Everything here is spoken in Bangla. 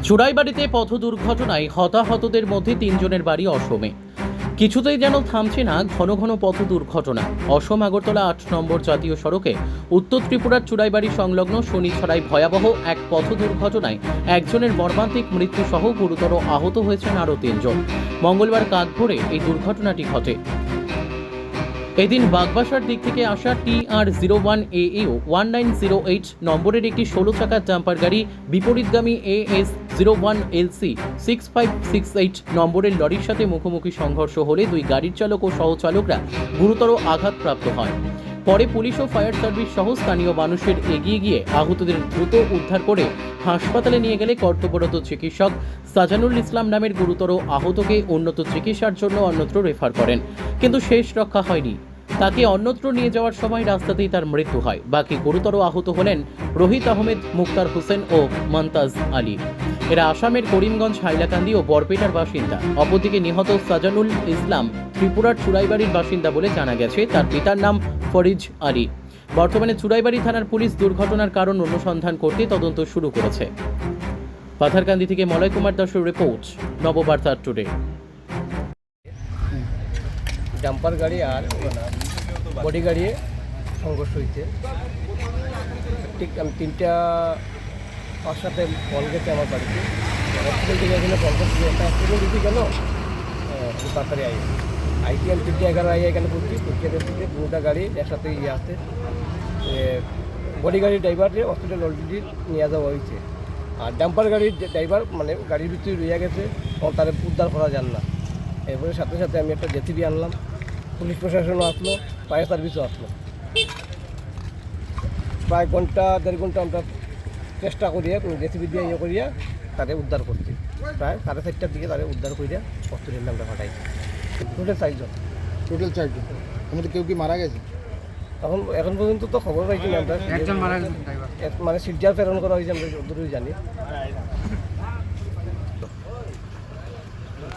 চুড়াইবাড়িতে পথ দুর্ঘটনায় হতাহতদের মধ্যে ৩ জনের বাড়ি অসমে। কিছুতেই যেন থামছে না ঘন ঘন পথ দুর্ঘটনা। অসম আগরতলা ৮ নম্বর জাতীয় সড়কে উত্তর ত্রিপুরার চুড়াইবাড়ি সংলগ্ন শনিছড়ায় ভয়াবহ এক পথ দুর্ঘটনায় একজনের মর্মান্তিক মৃত্যু সহ গুরুতর আহত হয়েছেন আরও ৩ জন। মঙ্গলবার কাক ভোরে এই দুর্ঘটনাটি ঘটে। এদিন বাগবাসার দিক থেকে আসা TR01AU 1908 নম্বরের একটি 16 চাকার ডাম্পার গাড়ি বিপরীতগামী AS01LC 6568 নম্বরের লরির সাথে মুখোমুখি সংঘর্ষ হলে দুই গাড়ির চালক ও সহচালকরা গুরুতর আঘাতপ্রাপ্ত হয়। পরে পুলিশ ও ফায়ার সার্ভিস সহ স্থানীয় মানুষের এগিয়ে গিয়ে আহতদের দ্রুত উদ্ধার করে হাসপাতালে নিয়ে গেলে কর্তব্যরত চিকিৎসক সাজানুল ইসলাম নামের গুরুতর আহতকে উন্নত চিকিৎসার জন্য অন্যত্র রেফার করেন, কিন্তু শেষ রক্ষা হয়নি। তাকে অন্যত্র নিয়ে যাওয়ার সময় রাস্তাতেই তার মৃত্যু হয়। বাকি গুরুতর আহত হলেন রোহিত আহমেদ, মুক্তার হোসেন ও মন্তাজ আলী। এরা আসামের করিমগঞ্জ, হাইলাকান্দি ও বরপেটার বাসিন্দা। অপরদিকে নিহত সাজানুল ইসলাম ত্রিপুরার চুড়াইবাড়ির বাসিন্দা বলে জানা গেছে। তার পিতার নাম ফরিজ আলী। বর্তমানে চুড়াইবাড়ি থানার পুলিশ দুর্ঘটনার কারণ অনুসন্ধান করতে তদন্ত শুরু করেছে। পাথারকান্দি থেকে মলয় কুমার দাসের রিপোর্ট, নববার্তা টুডে। ডাম্পার গাড়ি আর বডি গাড়ি সংঘর্ষ হয়েছে। ঠিক আমি 3টা 5 সাথে কল গেছে আমার বাড়িতে। হসপিটাল থেকে এখানে কল করছি, একটা অ্যাক্সিডেন্ট হয়েছে কেন তাড়াতাড়ি আইটি আমি 3টা 11 এখানে পড়ছি। পরীক্ষা দুটা গাড়ি একসাথে আছে। বডি গাড়ির ড্রাইভারকে হসপিটাল অলরেডি নিয়ে যাওয়া হয়েছে। আর ডাম্পার গাড়ির ড্রাইভার মানে গাড়ির ভিতরে রয়ে গেছে, তার উদ্ধার করা যান না। এরপরে সাথে সাথে আমি একটা জেসিবি আনলাম, পুলিশ প্রশাসনও আসলো, ফায়ার সার্ভিসও আসলো। প্রায় 1.5 ঘন্টা আমরা চেষ্টা করিয়া জেসিবি দিয়ে করিয়া তাদের উদ্ধার করছি। প্রায় 4:30টার দিকে তাদের উদ্ধার করিয়া হসপিটালে আমরা পাঠাইছি। টোটাল 4 জন। টোটাল 4 জন। আমাদের কেউ কি মারা গেছে? এখন পর্যন্ত তো খবর পাইছি না আমরা। একজন মারা গেছে, মানে সিলজার প্রেরণ করা হয়েছে, আমরা যতদূর জানি।